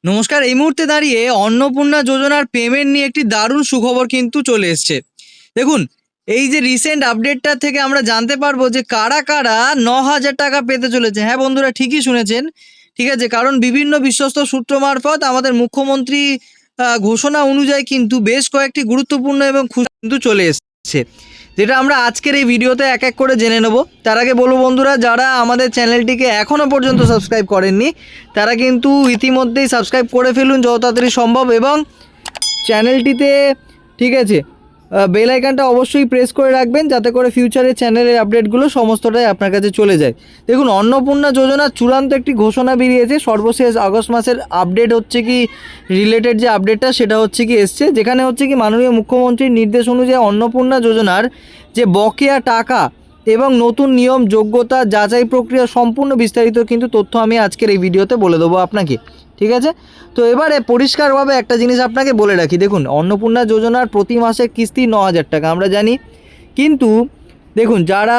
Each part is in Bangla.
নমস্কার। এই মুহূর্তে দাঁড়িয়ে অন্নপূর্ণা যোজনার পেমেন্ট নিয়ে একটি দারুণ সুখবর কিন্তু চলে এসছে। দেখুন, এই যে রিসেন্ট আপডেটটা থেকে আমরা জানতে পারবো যে কারা কারা ৯,০০০ টাকা পেতে চলেছে। হ্যাঁ বন্ধুরা, ঠিকই শুনেছেন। ঠিক আছে, কারণ বিভিন্ন বিশ্বস্ত সূত্র মারফত আমাদের মুখ্যমন্ত্রী ঘোষণা অনুযায়ী কিন্তু বেশ কয়েকটি গুরুত্বপূর্ণ এবং খুশি কিন্তু চলে এসছে, যেটা আমরা আজকের এই ভিডিওতে এক এক করে জেনে নেব। তার আগে বলবো বন্ধুরা, যারা আমাদের চ্যানেলটিকে এখনও পর্যন্ত সাবস্ক্রাইব করেননি তারা কিন্তু ইতিমধ্যেই সাবস্ক্রাইব করে ফেলুন যত তাড়াতাড়ি সম্ভব, এবং চ্যানেলটিতে ঠিক আছে বেল আইকনটা অবশ্যই প্রেস করে রাখবেন, যাতে করে ফিউচারে চ্যানেলের আপডেটগুলো সমস্তটাই আপনার কাছে চলে যায়। দেখুন, অন্নপূর্ণা যোজনার চূড়ান্ত একটি ঘোষণা বেরিয়েছে। সর্বশেষ আগস্ট মাসের আপডেট হচ্ছে কি রিলেটেড যে আপডেটটা সেটা হচ্ছে কি এসছে, যেখানে হচ্ছে কি মাননীয় মুখ্যমন্ত্রীর নির্দেশ অনুযায়ী অন্নপূর্ণা যোজনার যে বকেয়া টাকা এবং নতুন নিয়ম, যোগ্যতা, যাচাই প্রক্রিয়া সম্পূর্ণ বিস্তারিত কিন্তু তথ্য আমি আজকের এই ভিডিওতে বলে দেবো আপনাকে। ঠিক আছে, তো এবারে পরিষ্কারভাবে একটা জিনিস আপনাকে বলে রাখি। দেখুন, অন্নপূর্ণা যোজনার প্রতি মাসে কিস্তি ৯,০০০ টাকা আমরা জানি, কিন্তু দেখুন যারা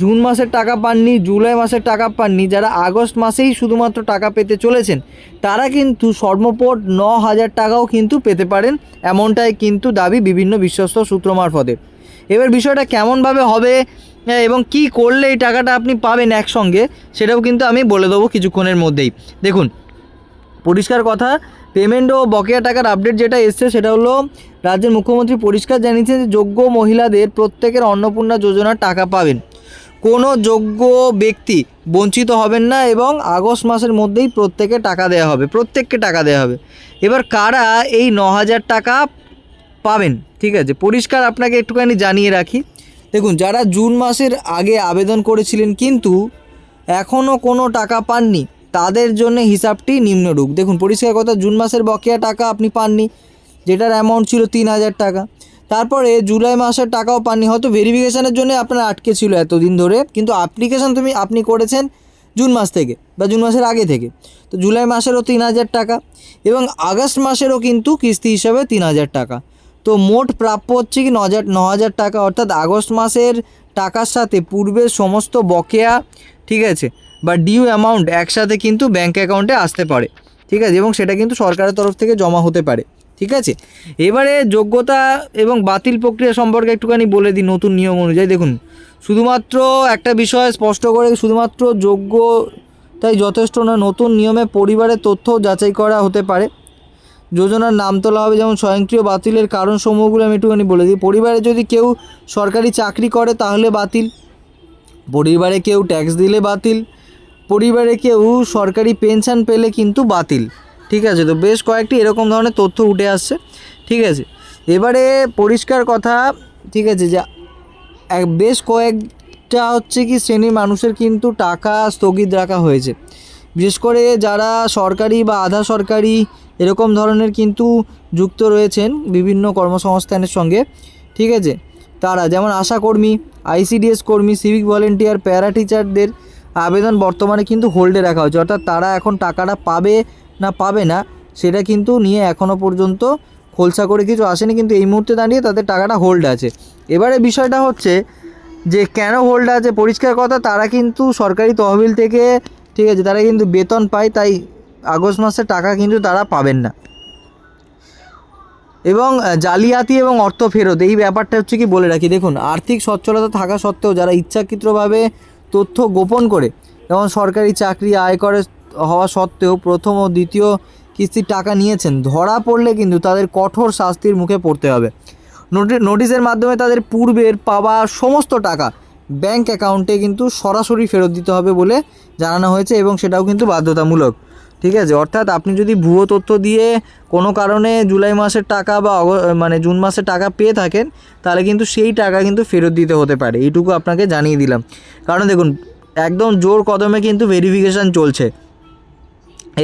জুন মাসের টাকা পাননি, জুলাই মাসের টাকা পাননি, যারা আগস্ট মাসেই শুধুমাত্র টাকা পেতে চলেছেন, তারা কিন্তু সর্বমোট ৯,০০০ টাকাও কিন্তু পেতে পারেন, এমনটাই কিন্তু দাবি বিভিন্ন বিশ্বস্ত সূত্র মারফতে। এবার বিষয়টা কেমনভাবে হবে এবং কি করলে এই টাকাটা আপনি পাবেন একসঙ্গে, সেটাও কিন্তু আমি বলে দেবো কিছুক্ষণের মধ্যেই। দেখুন, পরিষ্কার কথা, পেমেন্ট ও বকেয়া টাকার আপডেট যেটা এসছে সেটা হলো, রাজ্যের মুখ্যমন্ত্রী পরিষ্কার জানিয়েছেন যে যোগ্য মহিলাদের প্রত্যেকের অন্নপূর্ণা যোজনার টাকা পাবেন। কোনো যোগ্য ব্যক্তি বঞ্চিত হবেন না এবং আগস্ট মাসের মধ্যেই প্রত্যেককে টাকা দেওয়া হবে। এবার কারা এই ৯,০০০ টাকা পাবেন, ঠিক আছে, পরিষ্কার আপনাকে একটুখানি জানিয়ে রাখি। দেখুন, যারা জুন মাসের আগে আবেদন করেছিলেন কিন্তু এখনও কোনো টাকা পাননি, তাদের জন্য হিসাবটি নিম্নরূপ। দেখুন, পরিষ্কার কথা, জুন মাসের বকেয়া টাকা আপনি পাননি, যেটার অ্যামাউন্ট ছিল ৩,০০০ টাকা। তারপরে জুলাই মাসের টাকাও পাননি, হয়তো ভেরিফিকেশানের জন্য আপনার আটকে ছিল এতদিন ধরে, কিন্তু অ্যাপ্লিকেশান আপনি করেছেন জুন মাস থেকে বা জুন মাসের আগে থেকে, তো জুলাই মাসেরও ৩,০০০ টাকা এবং আগস্ট মাসেরও কিন্তু কিস্তি হিসাবে ৩,০০০ টাকা। তো মোট প্রাপ্য হচ্ছে কি ৯,০০০ টাকা, অর্থাৎ আগস্ট মাসের টাকার সাথে পূর্বের সমস্ত বকেয়া, ঠিক আছে, বা ডিউ অ্যামাউন্ট একসাথে কিন্তু ব্যাঙ্ক অ্যাকাউন্টে আসতে পারে। ঠিক আছে, এবং সেটা কিন্তু সরকারের তরফ থেকে জমা হতে পারে। ঠিক আছে, এবারে যোগ্যতা এবং বাতিল প্রক্রিয়া সম্পর্কে একটুখানি বলে দিই। নতুন নিয়ম অনুযায়ী দেখুন, শুধুমাত্র একটা বিষয় স্পষ্ট করে, শুধুমাত্র যোগ্য তাই যথেষ্ট নয়, নতুন নিয়মে পরিবারের তথ্য যাচাই করা হতে পারে। যোজনার নাম তোলা হবে, যেমন স্বয়ংক্রিয় বাতিলের কারণসমূহগুলো আমি একটুখানি বলে দিই। পরিবারে যদি কেউ সরকারি চাকরি করে তাহলে বাতিল, পরিবারে কেউ ট্যাক্স দিলে বাতিল, পরিবারে কেউ সরকারি পেনশন পেলে কিন্তু বাতিল। ঠিক আছে, তো বেশ কয়েকটি এরকম ধরনের তথ্য উঠে আসছে। ঠিক আছে, এবারে পরিষ্কার কথা, ঠিক আছে, যে বেশ কয়েকটা হচ্ছে কি শ্রেণীর মানুষের কিন্তু টাকা স্থগিত রাখা হয়েছে, বিশেষ করে যারা সরকারি বা আধা সরকারি এরকম ধরনের কিন্তু যুক্ত রয়েছেন বিভিন্ন কর্মসংস্থানের সঙ্গে। ঠিক আছে, তারা যেমন আশাকর্মী, আইসিডিএস কর্মী, সিভিক ভলেন্টিয়ার, প্যারা টিচারদের আবেদন বর্তমানে কিন্তু হোল্ডে রাখা হয়েছে, অর্থাৎ তারা এখন টাকাটা পাবে না সেটা কিন্তু নিয়ে এখনও পর্যন্ত খোলসা করে কিছু আসেনি, কিন্তু এই মুহূর্তে দাঁড়িয়ে তাদের টাকাটা হোল্ড আছে। এবারে বিষয়টা হচ্ছে যে কেন হোল্ড আছে, পরিষ্কার কথা, তারা কিন্তু সরকারি তহবিল থেকে, ঠিক আছে, তারা কিন্তু বেতন পায়, তাই আগস্ট মাসের টাকা কিন্তু তারা পাবেন না। এবং জালিয়াতি এবং অর্থ ফেরত, এই ব্যাপারটা হচ্ছে কি বলে রাখি। দেখুন, আর্থিক সচ্ছলতা থাকা সত্ত্বেও যারা ইচ্ছাকৃতভাবে তথ্য গোপন করে, যেমন সরকারি চাকরি, আয়করে হওয়া সত্ত্বেও প্রথম ও দ্বিতীয় কিস্তির টাকা নিয়েছেন, ধরা পড়লে কিন্তু তাদের কঠোর শাস্তির মুখে পড়তে হবে। নোটিশের মাধ্যমে তাদের পূর্বের পাওয়া সমস্ত টাকা ব্যাংক অ্যাকাউন্টে কিন্তু সরাসরি ফেরত দিতে হবে বলে জানানো হয়েছে, এবং সেটাও কিন্তু বাধ্যতামূলক। ঠিক আছে, অর্থাৎ আপনি যদি ভুয়ো তথ্য দিয়ে কোনো কারণে জুলাই মাসের টাকা বা জুন মাসের টাকা পেয়ে থাকেন, তাহলে কিন্তু সেই টাকা কিন্তু ফেরত দিতে হতে পারে, এইটুকু আপনাকে জানিয়ে দিলাম। কারণ দেখুন, একদম জোর কদমে কিন্তু ভেরিফিকেশান চলছে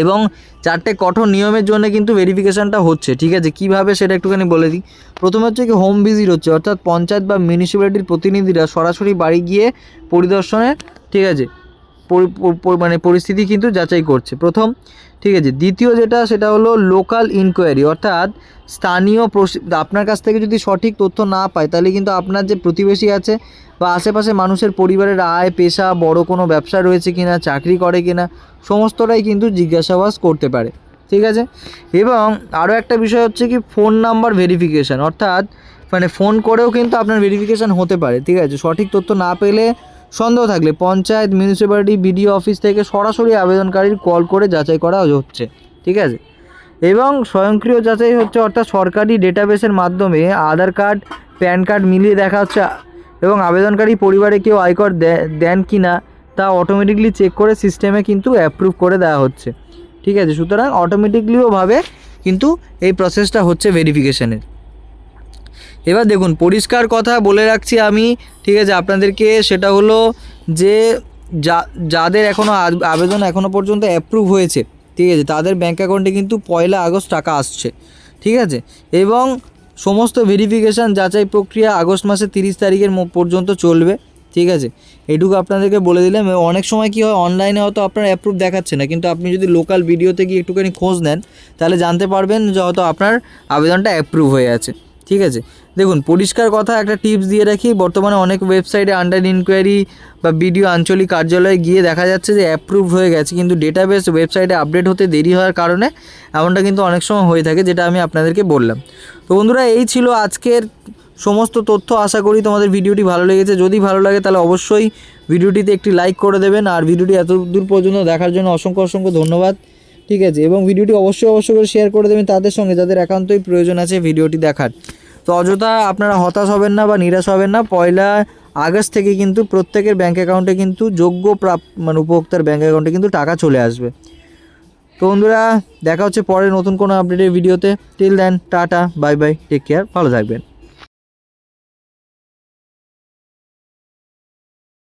এবং 4টে কঠোর নিয়মের জন্য কিন্তু ভেরিফিকেশানটা হচ্ছে। ঠিক আছে, কীভাবে সেটা একটুখানি বলে দিই। প্রথমে হচ্ছে কি হোম ভিজিট হচ্ছে, অর্থাৎ পঞ্চায়েত বা মিউনিসিপ্যালিটির প্রতিনিধিরা সরাসরি বাড়ি গিয়ে পরিদর্শনে, ঠিক আছে, পরিস্থিতি কিন্তু যাচাই করছে প্রথম। ঠিক আছে, দ্বিতীয় যেটা সেটা হলো লোকাল ইনকোয়ারি, অর্থাৎ স্থানীয় আপনার কাছ থেকে যদি সঠিক তথ্য না পায়, তাহলে কিন্তু আপনার যে প্রতিবেশী আছে বা আশেপাশে মানুষের পরিবারের আয়, পেশা, বড় কোনো ব্যবসা রয়েছে কিনা, চাকরি করে কিনা, সমস্তটাই কিন্তু জিজ্ঞাসাবাদ করতে পারে। ঠিক আছে। এবং আরও একটা বিষয় হচ্ছে কি ফোন নাম্বার ভেরিফিকেশান, অর্থাৎ মানে ফোন করেও কিন্তু আপনার ভেরিফিকেশান হতে পারে। ঠিক আছে, সঠিক তথ্য না পেলে সন্দেহ থাকলে পঞ্চায়েত, মিউনিসিপ্যালিটি, বিডিও অফিস থেকে সরাসরি আবেদনকারীর কল করে যাচাই করা হচ্ছে। ঠিক আছে, এবং স্বয়ংক্রিয় যাচাই হচ্ছে, অর্থাৎ সরকারি ডেটাবেসের মাধ্যমে আধার কার্ড, প্যান কার্ড মিলিয়ে দেখা হচ্ছে এবং আবেদনকারী পরিবারে কেউ আয়কর দেন কি না তা অটোমেটিকলি চেক করে সিস্টেমে কিন্তু অ্যাপ্রুভ করে দেওয়া হচ্ছে। ঠিক আছে, সুতরাং অটোমেটিকলিওভাবে কিন্তু এই প্রসেসটা হচ্ছে ভেরিফিকেশানের। এবার দেখুন, পরিষ্কার কথা বলে রাখছি আমি, ঠিক আছে আপনাদেরকে, সেটা হলো যে যাদের এখনও আবেদন এখনও পর্যন্ত অ্যাপ্রুভ হয়েছে, ঠিক আছে, তাদের ব্যাঙ্ক অ্যাকাউন্টে কিন্তু 1 আগস্ট টাকা আসছে। ঠিক আছে, এবং সমস্ত ভেরিফিকেশান যাচাই প্রক্রিয়া আগস্ট মাসের 30 তারিখের পর্যন্ত চলবে। ঠিক আছে, এইটুকু আপনাদেরকে বলে দিলাম। অনেক সময় কী হয়, অনলাইনে হয়তো আপনার অ্যাপ্রুভ দেখাচ্ছে না, কিন্তু আপনি যদি লোকাল ভিডিওতে গিয়ে একটুখানি খোঁজ নেন তাহলে জানতে পারবেন যে হয়তো আপনার আবেদনটা অ্যাপ্রুভ হয়ে আছে। ঠিক আছে, দেখুন পরিষ্কার কথা একটা টিপস দিয়ে রাখি, বর্তমানে অনেক ওয়েবসাইটে আন্ডার ইনকোয়ারি বা বিডিও আঞ্চলিক কার্যালয়ে গিয়ে দেখা যাচ্ছে যে অ্যাপ্রুভ হয়ে গেছে, কিন্তু ডেটাবেস ওয়েবসাইটে আপডেট হতে দেরি হওয়ার কারণে এমনটা কিন্তু অনেক সময় হয়ে থাকে, যেটা আমি আপনাদেরকে বললাম। তো বন্ধুরা, এই ছিল আজকের সমস্ত তথ্য। আশা করি তোমাদের ভিডিওটি ভালো লেগেছে। যদি ভালো লাগে তাহলে অবশ্যই ভিডিওটিতে একটি লাইক করে দেবেন, আর ভিডিওটি এত দূর পর্যন্ত দেখার জন্য অসংখ্য অসংখ্য ধন্যবাদ। ঠিক আছে, এবং ভিডিওটি অবশ্যই করে শেয়ার করে দেবেন তাদের সঙ্গে যাদের একান্তই প্রয়োজন আছে ভিডিওটি দেখার। তো অযথা আপনারা হতাশ হবেন না বা নিরাশ হবেন না, 1 আগস্ট থেকে কিন্তু প্রত্যেকের ব্যাঙ্ক অ্যাকাউন্টে কিন্তু যোগ্য মানে উপভোক্তার ব্যাঙ্ক অ্যাকাউন্টে কিন্তু টাকা চলে আসবে। তো বন্ধুরা, দেখা হচ্ছে পরে নতুন কোনো আপডেটের ভিডিওতে। Till then, tata, bye bye, take care, ভালো থাকবেন।